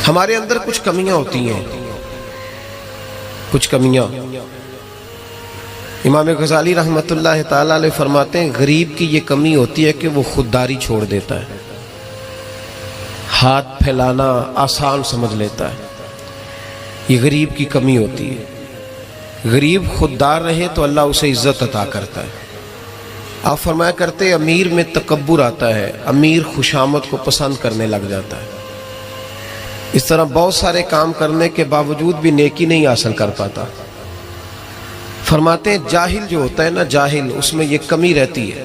ہمارے اندر کچھ کمیاں ہوتی ہیں، کچھ کمیاں۔ امام غزالی رحمۃ اللہ تعالی علیہ فرماتے ہیں غریب کی یہ کمی ہوتی ہے کہ وہ خودداری چھوڑ دیتا ہے، ہاتھ پھیلانا آسان سمجھ لیتا ہے، یہ غریب کی کمی ہوتی ہے۔ غریب خوددار رہے تو اللہ اسے عزت عطا کرتا ہے۔ آپ فرمایا کرتے امیر میں تکبر آتا ہے، امیر خوشامد کو پسند کرنے لگ جاتا ہے، اس طرح بہت سارے کام کرنے کے باوجود بھی نیکی نہیں حاصل کر پاتا۔ فرماتے ہیں جاہل جو ہوتا ہے نا، جاہل، اس میں یہ کمی رہتی ہے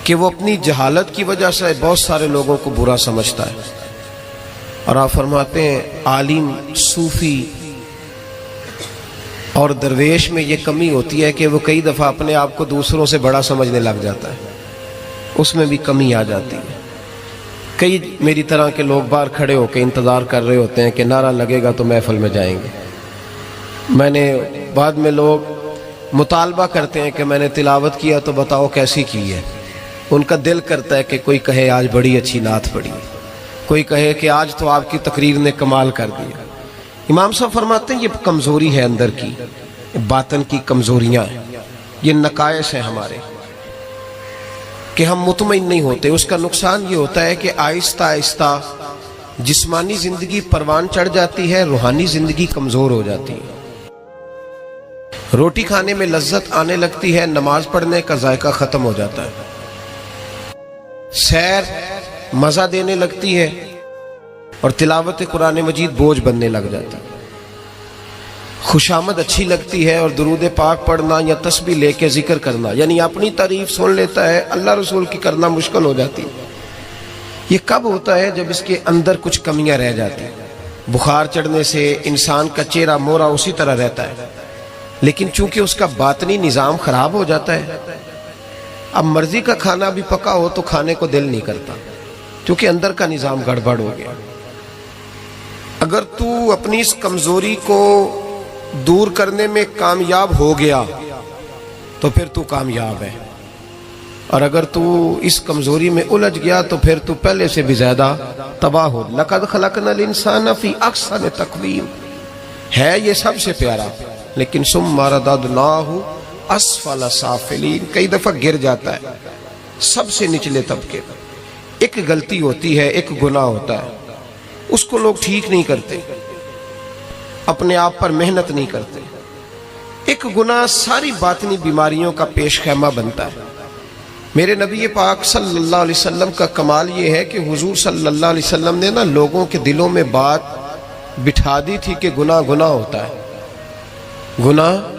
کہ وہ اپنی جہالت کی وجہ سے بہت سارے لوگوں کو برا سمجھتا ہے۔ اور آپ فرماتے ہیں عالم، صوفی اور درویش میں یہ کمی ہوتی ہے کہ وہ کئی دفعہ اپنے آپ کو دوسروں سے بڑا سمجھنے لگ جاتا ہے، اس میں بھی کمی آ جاتی ہے۔ کئی میری طرح کے لوگ باہر کھڑے ہو کے انتظار کر رہے ہوتے ہیں کہ نعرہ لگے گا تو محفل میں جائیں گے۔ میں نے بعد میں لوگ مطالبہ کرتے ہیں کہ میں نے تلاوت کیا تو بتاؤ کیسی کی ہے۔ ان کا دل کرتا ہے کہ کوئی کہے آج بڑی اچھی نعت پڑھی، کوئی کہے کہ آج تو آپ کی تقریر نے کمال کر دیا۔ امام صاحب فرماتے ہیں یہ کمزوری ہے اندر کی، باطن کی کمزوریاں ہیں، یہ نقائص ہیں ہمارے کہ ہم مطمئن نہیں ہوتے۔ اس کا نقصان یہ ہوتا ہے کہ آہستہ آہستہ جسمانی زندگی پروان چڑھ جاتی ہے، روحانی زندگی کمزور ہو جاتی ہے۔ روٹی کھانے میں لذت آنے لگتی ہے، نماز پڑھنے کا ذائقہ ختم ہو جاتا ہے، سیر مزہ دینے لگتی ہے اور تلاوت قرآن مجید بوجھ بننے لگ جاتا ہے۔ خوشامد اچھی لگتی ہے اور درود پاک پڑھنا یا تسبیح لے کے ذکر کرنا، یعنی اپنی تعریف سن لیتا ہے، اللہ رسول کی کرنا مشکل ہو جاتی ہے۔ یہ کب ہوتا ہے؟ جب اس کے اندر کچھ کمیاں رہ جاتی ہیں۔ بخار چڑھنے سے انسان کا چہرہ مورا اسی طرح رہتا ہے، لیکن چونکہ اس کا باطنی نظام خراب ہو جاتا ہے، اب مرضی کا کھانا بھی پکا ہو تو کھانے کو دل نہیں کرتا، کیونکہ اندر کا نظام گڑبڑ ہو گیا۔ اگر تو اپنی اس کمزوری کو دور کرنے میں کامیاب ہو گیا تو پھر تو کامیاب ہے، اور اگر تو اس کمزوری میں الجھ گیا تو پھر تو پہلے سے بھی زیادہ تباہ ہو۔ لَقَدْ خَلَقْنَا الْإِنسَانَ فِي أَحْسَنِ تَقْوِيمٍ ہے یہ سب سے پیارا، لیکن ثُمَّ رَدَدْنَاهُ أَسْفَلَ سَافِلِينَ کئی دفعہ گر جاتا ہے سب سے نچلے طبقے۔ ایک غلطی ہوتی ہے، ایک گناہ ہوتا ہے، اس کو لوگ ٹھیک نہیں کرتے، اپنے آپ پر محنت نہیں کرتے۔ ایک گناہ ساری باطنی بیماریوں کا پیش خیمہ بنتا ہے۔ میرے نبی پاک صلی اللہ علیہ وسلم کا کمال یہ ہے کہ حضور صلی اللہ علیہ وسلم نے نا لوگوں کے دلوں میں بات بٹھا دی تھی کہ گناہ گناہ ہوتا ہے۔ گناہ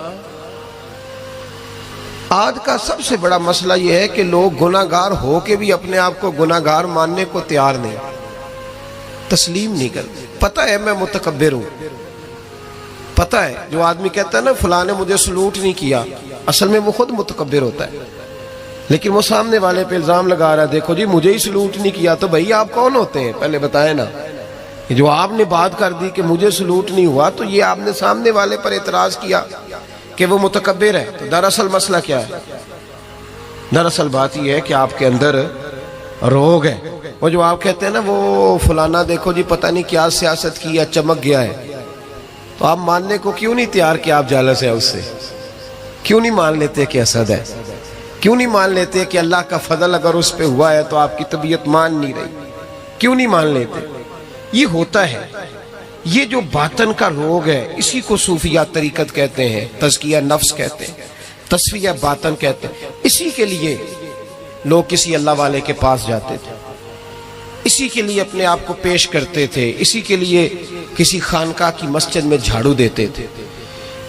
آج کا سب سے بڑا مسئلہ یہ ہے کہ لوگ گناہ گار ہو کے بھی اپنے آپ کو گناہ گار ماننے کو تیار نہیں، تسلیم نہیں کرتے۔ پتہ ہے میں متکبر ہوں، پتہ ہے جو آدمی کہتا ہے نا فلاں نے مجھے سلوٹ نہیں کیا، اصل میں وہ خود متکبر ہوتا ہے، لیکن وہ سامنے والے پہ الزام لگا رہا ہے دیکھو جی مجھے ہی سلوٹ نہیں کیا۔ تو بھئی آپ کون ہوتے ہیں پہلے بتائیں نا؟ جو آپ نے بات کر دی کہ مجھے سلوٹ نہیں ہوا تو یہ آپ نے سامنے والے پر اعتراض کیا کہ وہ متکبر ہے۔ تو دراصل مسئلہ کیا ہے؟ دراصل بات یہ ہے کہ آپ کے اندر روگ ہے۔ وہ جو آپ کہتے ہیں نا وہ فلانا دیکھو جی پتہ نہیں کیا سیاست کی یا چمک گیا ہے، تو آپ ماننے کو کیوں نہیں تیار کہ آپ جالس ہیں اس سے؟ کیوں نہیں مان لیتے کہ حسد ہے؟ کیوں نہیں مان لیتے کہ اللہ کا فضل اگر اس پہ ہوا ہے تو آپ کی طبیعت مان نہیں رہی؟ کیوں نہیں مان لیتے؟ یہ ہوتا ہے، یہ جو باطن کا روگ ہے اسی کو صوفیہ طریقت کہتے ہیں، تزکیہ نفس کہتے ہیں، تصفیہ باطن کہتے ہیں۔ اسی کے لیے لوگ کسی اللہ والے کے پاس جاتے تھے، اسی کے لیے اپنے آپ کو پیش کرتے تھے، اسی کے لیے کسی خانقاہ کی مسجد میں جھاڑو دیتے تھے،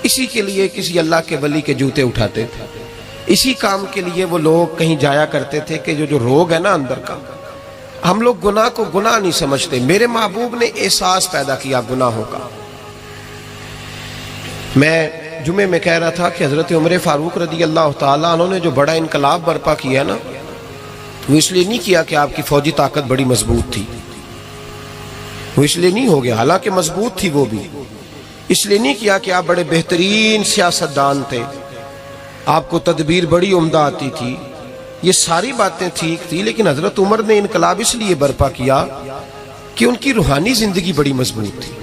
اسی کے لیے کسی اللہ کے ولی کے جوتے اٹھاتے تھے، اسی کام کے لیے وہ لوگ کہیں جایا کرتے تھے کہ جو روگ ہے نا اندر کا، ہم لوگ گناہ کو گناہ نہیں سمجھتے۔ میرے محبوب نے احساس پیدا کیا گناہوں کا۔ میں جمعے میں کہہ رہا تھا کہ حضرت عمر فاروق رضی اللہ تعالیٰ عنہ نے جو بڑا انقلاب برپا کیا نا، وہ اس لیے نہیں کیا کہ آپ کی فوجی طاقت بڑی مضبوط تھی، وہ اس لیے نہیں ہو گیا، حالانکہ مضبوط تھی وہ بھی، اس لیے نہیں کیا کہ آپ بڑے بہترین سیاستدان تھے، آپ کو تدبیر بڑی عمدہ آتی تھی، یہ ساری باتیں ٹھیک تھی، لیکن حضرت عمر نے انقلاب اس لیے برپا کیا کہ ان کی روحانی زندگی بڑی مضبوط تھی.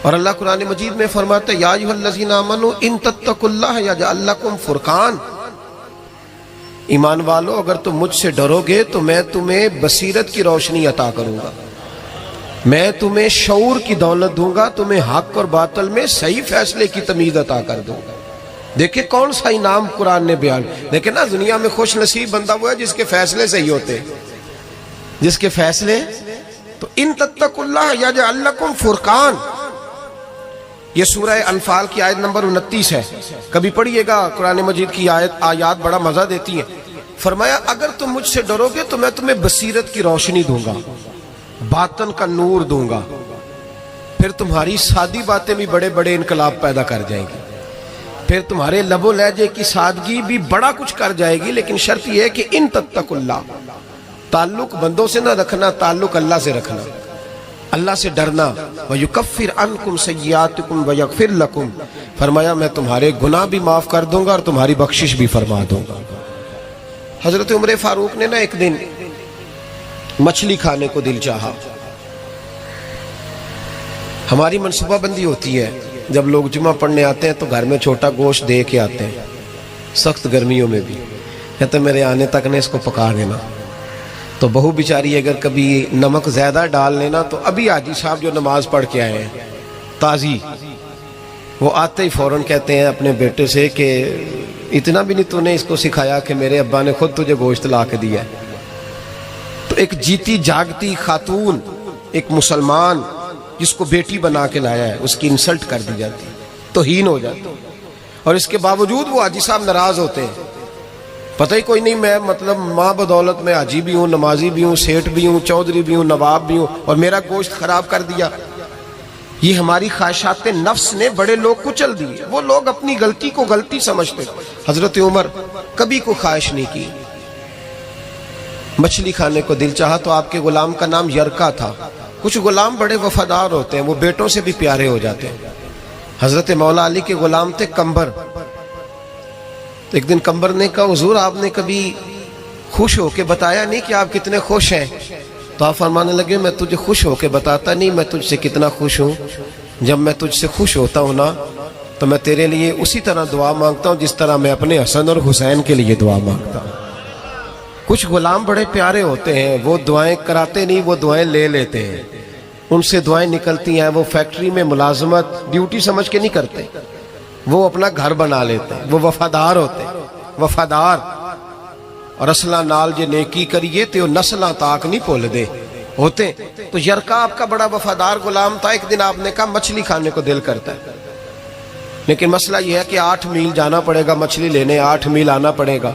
اور اللہ قرآن مجید میں فرماتا ہے یا ایھا الذین آمنوا ان تتقوا اللہ یجعل لکم فرقان، ایمان والو اگر تم مجھ سے ڈرو گے تو میں تمہیں بصیرت کی روشنی عطا کروں گا، میں تمہیں شعور کی دولت دوں گا، تمہیں حق اور باطل میں صحیح فیصلے کی تمیز عطا کر دوں گا. دیکھیں کون سا انعام قرآن نے بیان. دیکھیں نا، دنیا میں خوش نصیب بندہ وہ ہے جس کے فیصلے صحیح ہوتے ہیں، جس کے فیصلے. تو ان تتقوا اللہ یجعل لکم فرقان، یہ سورہ انفال کی آیت نمبر 29 ہے، کبھی پڑھیے گا. قرآن مجید کی آیات بڑا مزہ دیتی ہیں. فرمایا اگر تم مجھ سے ڈرو گے تو میں تمہیں بصیرت کی روشنی دوں گا، باطن کا نور دوں گا، پھر تمہاری سادی باتیں بھی بڑے بڑے انقلاب پیدا کر جائیں گی، پھر تمہارے لب و لہجے کی سادگی بھی بڑا کچھ کر جائے گی. لیکن شرط یہ ہے کہ ان تتقوا اللہ، تعلق بندوں سے نہ رکھنا، تعلق اللہ سے رکھنا، اللہ سے ڈرنا. وَيُكَفِّرْ عَنْكُمْ سَيِّئَاتِكُمْ وَيَغْفِرْ لَكُمْ، فرمایا میں تمہارے گناہ بھی معاف کر دوں گا اور تمہاری بخشش بھی فرما دوں گا. حضرت عمر فاروق نے نا ایک دن مچھلی کھانے کو دل چاہا. ہماری منصوبہ بندی ہوتی ہے جب لوگ جمعہ پڑھنے آتے ہیں تو گھر میں چھوٹا گوشت دے کے آتے ہیں، سخت گرمیوں میں بھی کہتے میرے آنے تک نے اس کو پکا دینا. تو بہو بیچاری اگر کبھی نمک زیادہ ڈال لینا تو ابھی حاجی صاحب جو نماز پڑھ کے آئے ہیں تازی، وہ آتے ہی فوراً کہتے ہیں اپنے بیٹے سے کہ اتنا بھی نہیں تو نے اس کو سکھایا کہ میرے ابا نے خود تجھے گوشت لا کے دیا ہے. تو ایک جیتی جاگتی خاتون، ایک مسلمان جس کو بیٹی بنا کے لایا ہے، اس کی انسلٹ کر دی جاتی، توہین ہو جاتی، اور اس کے باوجود وہ حاجی صاحب ناراض ہوتے ہیں. پتہ ہی کوئی نہیں، میں مطلب ماں بدولت میں حاجی بھی ہوں، نمازی بھی ہوں، سیٹھ بھی ہوں، چودھری بھی ہوں، نواب بھی ہوں، اور میرا گوشت خراب کر دیا. یہ ہماری خواہشات نفس نے بڑے لوگ کچل دیے. وہ لوگ اپنی غلطی کو غلطی سمجھتے. حضرت عمر کبھی کوئی خواہش نہیں کی. مچھلی کھانے کو دل چاہا تو آپ کے غلام کا نام یرکا تھا. کچھ غلام بڑے وفادار ہوتے ہیں، وہ بیٹوں سے بھی پیارے ہو جاتے ہیں. حضرت مولا علی کے غلام تھے کمبر. تو ایک دن کمبر نے کہا حضور آپ نے کبھی خوش ہو کے بتایا نہیں کہ آپ کتنے خوش ہیں. تو آپ فرمانے لگے میں تجھے خوش ہو کے بتاتا نہیں میں تجھ سے کتنا خوش ہوں. جب میں تجھ سے خوش ہوتا ہوں نا تو میں تیرے لیے اسی طرح دعا مانگتا ہوں جس طرح میں اپنے حسن اور حسین کے لیے دعا مانگتا ہوں. کچھ غلام بڑے پیارے ہوتے ہیں، وہ دعائیں کراتے نہیں، وہ دعائیں لے لیتے ہیں. ان سے دعائیں نکلتی ہیں، وہ فیکٹری میں ملازمت ڈیوٹی سمجھ کے نہیں کرتے، وہ اپنا گھر بنا لیتے ہیں. وہ وفادار ہوتے ہیں، وفادار. اور اصلہ نال جے نیکی کریے تو نسلاں تاک نہیں بھول دے ہوتے. تو یرکا آپ کا بڑا وفادار غلام تھا. ایک دن آپ نے کہا مچھلی کھانے کو دل کرتا ہے، لیکن مسئلہ یہ ہے کہ 8 میل جانا پڑے گا مچھلی لینے، 8 میل آنا پڑے گا.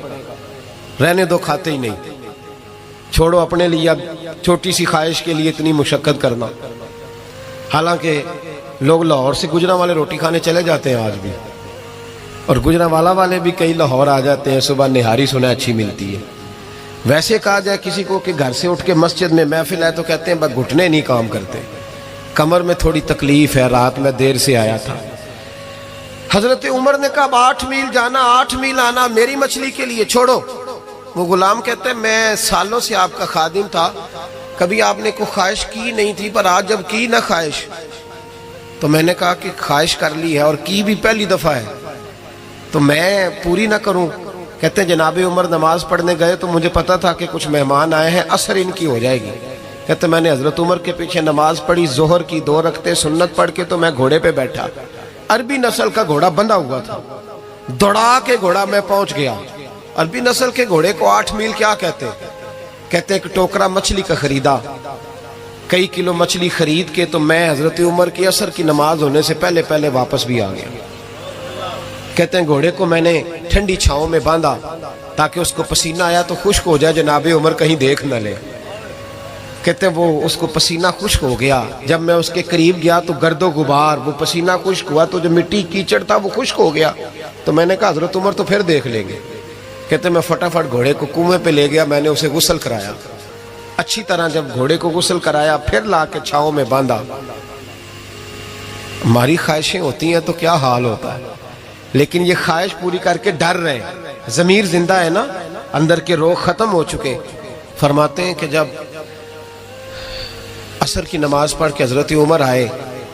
رہنے دو، کھاتے ہی نہیں، چھوڑو اپنے لیے اب چھوٹی سی خواہش کے لیے اتنی مشقت کرنا. حالانکہ لوگ لاہور سے گجرانوالے روٹی کھانے چلے جاتے ہیں آج بھی، اور گجرانوالہ والے بھی کئی لاہور آ جاتے ہیں. صبح نہاری سنا اچھی ملتی ہے. ویسے کہا جائے کسی کو کہ گھر سے اٹھ کے مسجد میں محفل ہے تو کہتے ہیں بس گھٹنے نہیں کام کرتے، کمر میں تھوڑی تکلیف ہے، رات میں دیر سے آیا تھا. حضرت عمر نے کہا 8 میل جانا 8 میل آنا میری مچھلی کے لیے چھوڑو. وہ غلام کہتے ہیں میں سالوں سے آپ کا خادم تھا، کبھی آپ نے کوئی خواہش کی نہیں تھی، پر آج جب کی نہ خواہش تو میں نے کہا کہ خواہش کر لی ہے اور کی بھی پہلی دفعہ ہے تو میں پوری نہ کروں. کہتے ہیں جناب عمر نماز پڑھنے گئے تو مجھے پتا تھا کہ کچھ مہمان آئے ہیں، عصر ان کی ہو جائے گی. کہتے میں نے حضرت عمر کے پیچھے نماز پڑھی، ظہر کی 2 رکعتیں سنت پڑھ کے تو میں گھوڑے پہ بیٹھا. عربی نسل کا گھوڑا بندھا ہوا تھا، دوڑا کے گھوڑا میں پہنچ گیا. عربی نسل کے گھوڑے کو 8 میل کیا کہتے ہیں؟ کہتے ہیں کہ ٹوکرا مچھلی کا خریدا، کئی کلو مچھلی خرید کے تو میں حضرت عمر کی عصر کی نماز ہونے سے پہلے پہلے واپس بھی آ گیا. کہتے ہیں گھوڑے کو میں نے ٹھنڈی چھاؤں میں باندھا تاکہ اس کو پسینہ آیا تو خشک ہو جائے، جناب عمر کہیں دیکھ نہ لے. کہتے ہیں وہ اس کو پسینہ خشک ہو گیا. جب میں اس کے قریب گیا تو گرد و غبار، وہ پسینہ خشک ہوا تو جو مٹی کیچڑ تھا وہ خشک ہو گیا. تو میں نے کہا حضرت عمر تو پھر دیکھ لیں گے. کہتے ہیں میں فٹافٹ گھوڑے کو کنویں پہ لے گیا، میں نے اسے غسل کرایا اچھی طرح. جب گھوڑے کو غسل کرایا پھر لا کے چھاؤں میں باندھا. ہماری خواہشیں ہوتی ہیں تو کیا حال ہوتا ہے، لیکن یہ خواہش پوری کر کے ڈر رہے ہیں. ضمیر زندہ ہے نا، اندر کے روگ ختم ہو چکے. فرماتے ہیں کہ جب عصر کی نماز پڑھ کے حضرت عمر آئے،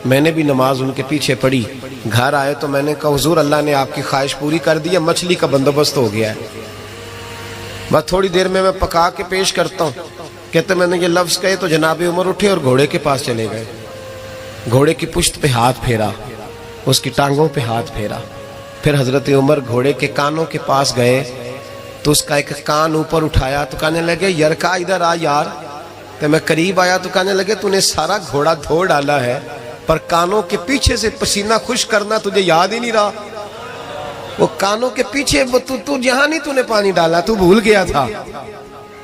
میں نے بھی نماز ان کے پیچھے پڑھی، گھر آئے تو میں نے کہا حضور اللہ نے آپ کی خواہش پوری کر دی ہے، مچھلی کا بندوبست ہو گیا ہے، بس تھوڑی دیر میں پکا کے پیش کرتا ہوں۔ کہتے میں نے یہ لفظ کہے تو جناب عمر اٹھے اور گھوڑے کے پاس چلے گئے، گھوڑے کی پشت پہ ہاتھ پھیرا، اس کی ٹانگوں پہ ہاتھ پھیرا، پھر حضرت عمر گھوڑے کے کانوں کے پاس گئے تو اس کا ایک کان اوپر اٹھایا تو کہنے لگے یرکا ادھر آ یار۔ تو میں قریب آیا تو کہنے لگے تو نے سارا گھوڑا دھو ڈالا ہے پر کانوں کے پیچھے سے پسینہ خشک کرنا تجھے یاد ہی نہیں رہا، وہ کانوں کے پیچھے تو جہاں نہیں تو نے پانی ڈالا، تو بھول گیا تھا۔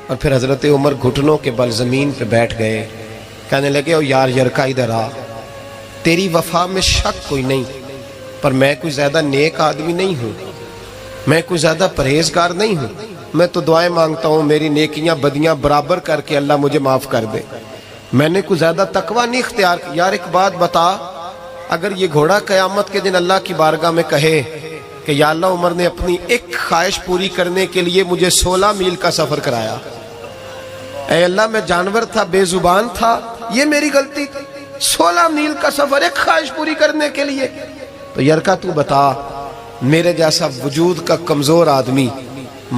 اور پھر حضرت عمر گھٹنوں کے بل زمین پہ بیٹھ گئے، کہنے لگے او یار یرکا ادھر آ، تیری وفا میں شک کوئی نہیں پر میں کوئی زیادہ نیک آدمی نہیں ہوں، میں کوئی زیادہ پرہیزگار نہیں ہوں، میں تو دعائیں مانگتا ہوں میری نیکیاں بدیاں برابر کر کے اللہ مجھے معاف کر دے، میں نے کوئی زیادہ تقوی نہیں اختیار کیا۔ یار ایک بات بتا، اگر یہ گھوڑا قیامت کے دن اللہ کی بارگاہ میں کہے کہ یا اللہ عمر نے اپنی ایک خواہش پوری کرنے کے لیے مجھے 16 میل کا سفر کرایا، اے اللہ میں جانور تھا، بے زبان تھا، یہ میری غلطی تھی، 16 میل کا سفر ایک خواہش پوری کرنے کے لیے، تو یرکا تو بتا میرے جیسا وجود کا کمزور آدمی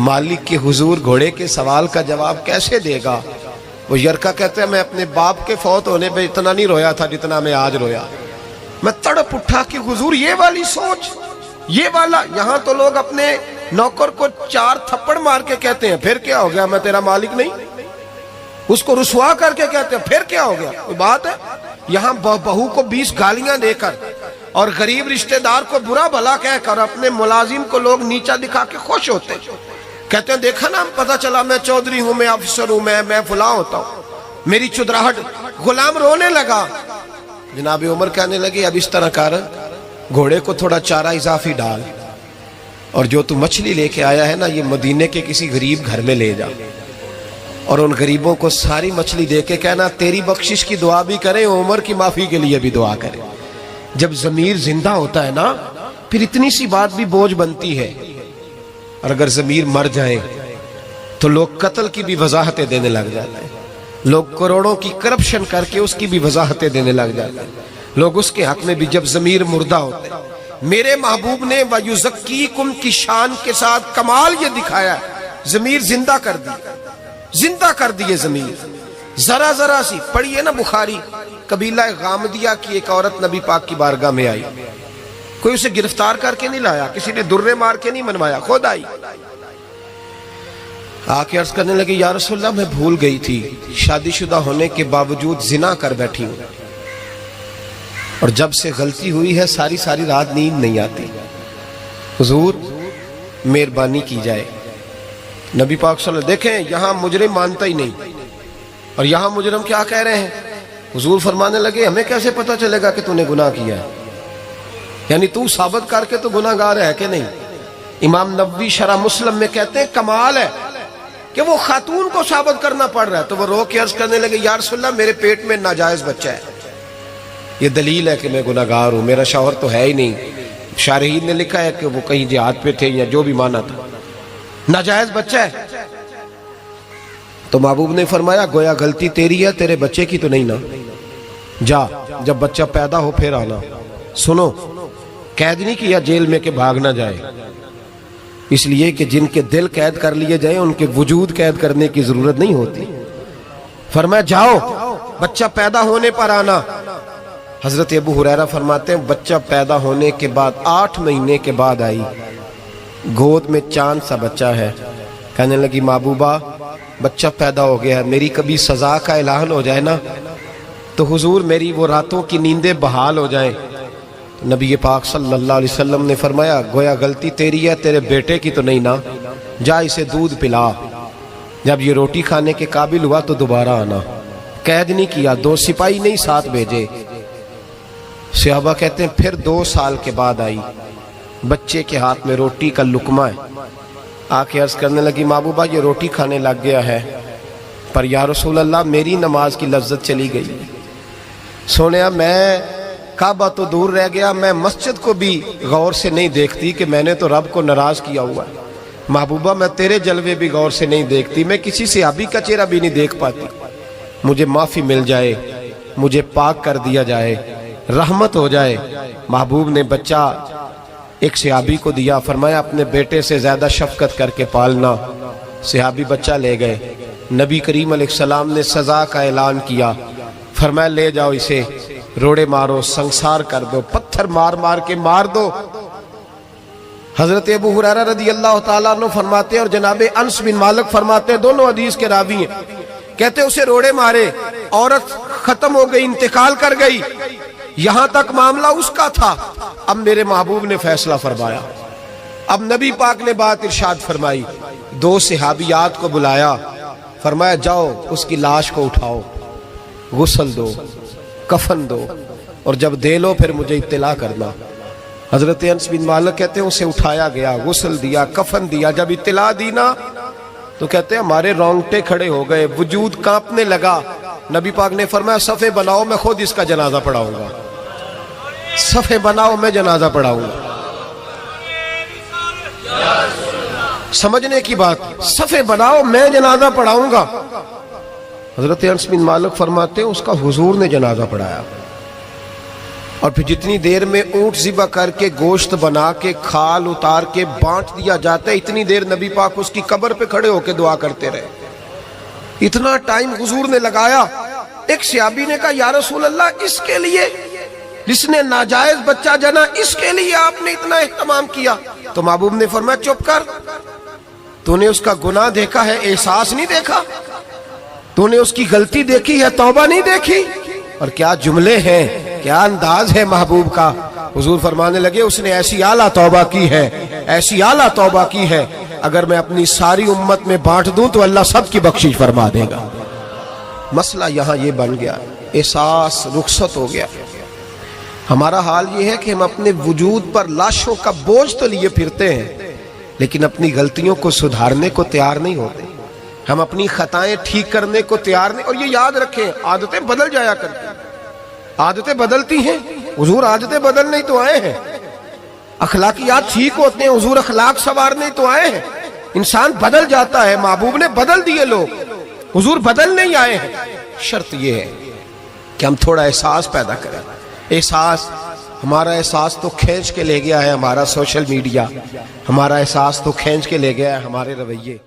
مالک کے حضور گھوڑے کے سوال کا جواب کیسے دے گا؟ وہ یرکا کہتے ہیں میں اپنے باپ کے فوت ہونے پہ اتنا نہیں رویا تھا جتنا میں آج رویا، میں تڑپ اٹھا کہ حضور یہ والی سوچ، یہ والا، یہاں تو لوگ اپنے نوکر کو 4 تھپڑ مار کے کہتے ہیں پھر کیا ہو گیا میں تیرا مالک نہیں، اس کو رسوا کر کے کہتے ہیں پھر کیا ہو گیا، کوئی بات ہے؟ یہاں بہو کو 20 گالیاں دے کر اور غریب رشتہ دار کو برا بھلا کہہ کر اپنے ملازم کو لوگ نیچا دکھا کے خوش ہوتے ہیں، کہتے ہیں دیکھا نا پتہ چلا میں چودھری ہوں، میں افسر ہوں، میں فلاں ہوتا ہوں، میری چدراہٹ۔ غلام رونے لگا، جناب عمر کہنے لگے اب اس طرح کر، گھوڑے کو تھوڑا چارہ اضافی ڈال اور جو تو مچھلی لے کے آیا ہے نا یہ مدینے کے کسی غریب گھر میں لے جا اور ان غریبوں کو ساری مچھلی دے کے کہنا تیری بخشش کی دعا بھی کریں، عمر کی معافی کے لیے بھی دعا کریں۔ جب ضمیر زندہ ہوتا ہے نا پھر اتنی سی بات بھی بوجھ بنتی ہے، اور اگر ضمیر مر جائے تو لوگ قتل کی بھی وضاحتیں دینے لگ جاتے ہیں، لوگ کروڑوں کی کرپشن کر کے اس کی بھی وضاحتیں دینے لگ جاتے ہیں، لوگ اس کے حق میں بھی جب ضمیر مردہ ہوتے ہیں۔ میرے محبوب نے وَيُزَكِّيكُمْ کی شان کے ساتھ کمال یہ دکھایا ہے، ضمیر زندہ کر دی، زندہ کر دیے ضمیر، ذرا ذرا سی پڑھیے نا بخاری، قبیلہ غامدیہ کی ایک عورت نبی پاک کی بارگاہ میں آئی، کوئی اسے گرفتار کر کے نہیں لایا، کسی نے درے مار کے نہیں منوایا، خود آئی، آ کے عرض کرنے لگی یا رسول اللہ میں بھول گئی تھی، شادی شدہ ہونے کے باوجود زنا کر بیٹھی ہوں اور جب سے غلطی ہوئی ہے ساری ساری رات نیند نہیں آتی، حضور مہربانی کی جائے۔ نبی پاک صلی اللہ علیہ وسلم دیکھیں یہاں مجرم مانتا ہی نہیں، اور یہاں مجرم کیا کہہ رہے ہیں؟ حضور فرمانے لگے ہمیں کیسے پتہ چلے گا کہ تو نے گناہ کیا ہے، یعنی تو ثابت کر کے تو گناہ گار ہے کہ نہیں؟ امام نووی شرح مسلم میں کہتے ہیں کمال ہے کہ وہ خاتون کو ثابت کرنا پڑ رہا ہے، تو وہ رو کے عرض کرنے لگے یا رسول اللہ میرے پیٹ میں ناجائز بچہ ہے، یہ دلیل ہے کہ میں گناہ گار ہوں، میرا شوہر تو ہے ہی نہیں، شارحین نے لکھا ہے کہ وہ کہیں جہاد پہ تھے یا جو بھی مانا تھا، ناجائز بچہ ہے۔ تو محبوب نے فرمایا گویا غلطی تیری ہے، تیرے بچے کی تو نہیں نا، جا جب بچہ پیدا ہو پھر آنا۔ سنو قید نہیں کیا جیل میں کہ بھاگ نہ جائے، اس لیے کہ جن کے دل قید کر لیے جائیں ان کے وجود قید کرنے کی ضرورت نہیں ہوتی، فرمایا جاؤ بچہ پیدا ہونے پر آنا۔ حضرت ابو ہریرہ فرماتے ہیں بچہ پیدا ہونے کے بعد 8 مہینے کے بعد آئی، گود میں چاند سا بچہ ہے، کہنے لگی محبوبہ بچہ پیدا ہو گیا ہے، میری کبھی سزا کا اعلان ہو جائے نا تو حضور میری وہ راتوں کی نیندیں بحال ہو جائیں۔ نبی پاک صلی اللہ علیہ وسلم نے فرمایا گویا غلطی تیری ہے، تیرے بیٹے کی تو نہیں نا، جا اسے دودھ پلا، جب یہ روٹی کھانے کے قابل ہوا تو دوبارہ آنا۔ قید نہیں کیا، 2 سپاہی نہیں ساتھ بھیجے۔ صحابہ کہتے ہیں پھر 2 سال کے بعد آئی، بچے کے ہاتھ میں روٹی کا لقمہ ہے، آ کے عرض کرنے لگی محبوبہ یہ روٹی کھانے لگ گیا ہے پر یا رسول اللہ میری نماز کی لذت چلی گئی، سونیا میں کعبہ تو دور رہ گیا، میں مسجد کو بھی غور سے نہیں دیکھتی کہ میں نے تو رب کو ناراض کیا ہوا ہے، محبوبہ میں تیرے جلوے بھی غور سے نہیں دیکھتی، میں کسی صحابی کا چہرہ بھی نہیں دیکھ پاتی، مجھے معافی مل جائے، مجھے پاک کر دیا جائے، رحمت ہو جائے۔ محبوب نے بچہ ایک صحابی کو دیا، فرمایا اپنے بیٹے سے زیادہ شفقت کر کے پالنا۔ صحابی بچہ لے گئے، نبی کریم علیہ السلام نے سزا کا اعلان کیا، فرمایا لے جاؤ اسے، روڑے مارو، سنسار کر دو، پتھر مار مار کے مار دو۔ حضرت ابو ہریرہ رضی اللہ تعالیٰ عنہ فرماتے ہیں اور جناب انس بن مالک فرماتے ہیں، دونوں حدیث کے راوی ہیں، کہتے اسے روڑے مارے، عورت ختم ہو گئی، انتقال کر گئی، یہاں تک معاملہ اس کا تھا۔ اب میرے محبوب نے فیصلہ فرمایا، اب نبی پاک نے بات ارشاد فرمائی، دو صحابیات کو بلایا، فرمایا جاؤ اس کی لاش کو اٹھاؤ، غسل دو، کفن دو، اور جب دے لو پھر مجھے اطلاع کرنا۔ حضرت انس بن مالک کہتے ہیں اسے اٹھایا گیا، غسل دیا، کفن دیا، جب اطلاع دی نا تو کہتے ہیں ہمارے رونگٹے کھڑے ہو گئے، وجود کانپنے لگا۔ نبی پاک نے فرمایا صفے بناؤ، میں خود اس کا جنازہ پڑھاؤں گا، صفے بناؤ، میں جنازہ پڑھاؤں گا۔ سمجھنے کی بات، صفے بناؤ، میں جنازہ پڑھاؤں گا۔ حضرت انس بن مالک فرماتے ہیں اس کا حضور نے جنازہ پڑھایا، اور پھر جتنی دیر میں اونٹ ذبح کر کے گوشت بنا کے کھال اتار کے بانٹ دیا جاتا ہے، اتنی دیر نبی پاک اس کی قبر پہ کھڑے ہو کے دعا کرتے رہے۔ اتنا ٹائم حضور نے لگایا۔ ایک صحابی نے کہا یا رسول اللہ، اس کے لیے جس نے ناجائز بچہ جنا، اس کے لیے آپ نے اتنا اہتمام کیا؟ تو محبوب نے فرمایا چپ کر، تو نے اس کا گناہ دیکھا ہے، احساس نہیں دیکھا؟ تو نے اس کی غلطی دیکھی ہے، توبہ نہیں دیکھی؟ اور کیا جملے ہیں، کیا انداز ہے محبوب کا۔ حضور فرمانے لگے اس نے ایسی اعلیٰ توبہ کی ہے، ایسی اعلیٰ توبہ کی ہے، اگر میں اپنی ساری امت میں بانٹ دوں تو اللہ سب کی بخشش فرما دے گا۔ مسئلہ یہاں یہ بن گیا، احساس رخصت ہو گیا۔ ہمارا حال یہ ہے کہ ہم اپنے وجود پر لاشوں کا بوجھ تو لیے پھرتے ہیں، لیکن اپنی غلطیوں کو سدھارنے کو تیار نہیں ہوتے، ہم اپنی خطائیں ٹھیک کرنے کو تیار نہیں۔ اور یہ یاد رکھیں، عادتیں بدل جایا کرتی ہیں، عادتیں بدلتی ہیں، حضور عادتیں بدلنے تو آئے ہیں، اخلاقیات ٹھیک ہوتے ہیں، حضور اخلاق سنوارنے تو آئے ہیں۔ انسان بدل جاتا ہے، محبوب نے بدل دیے لوگ، حضور بدل نہیں آئے ہیں۔ شرط یہ ہے کہ ہم تھوڑا احساس پیدا کریں۔ احساس، ہمارا احساس تو کھینچ کے لے گیا ہے ہمارا سوشل میڈیا، ہمارا احساس تو کھینچ کے لے گیا ہے ہمارے رویے۔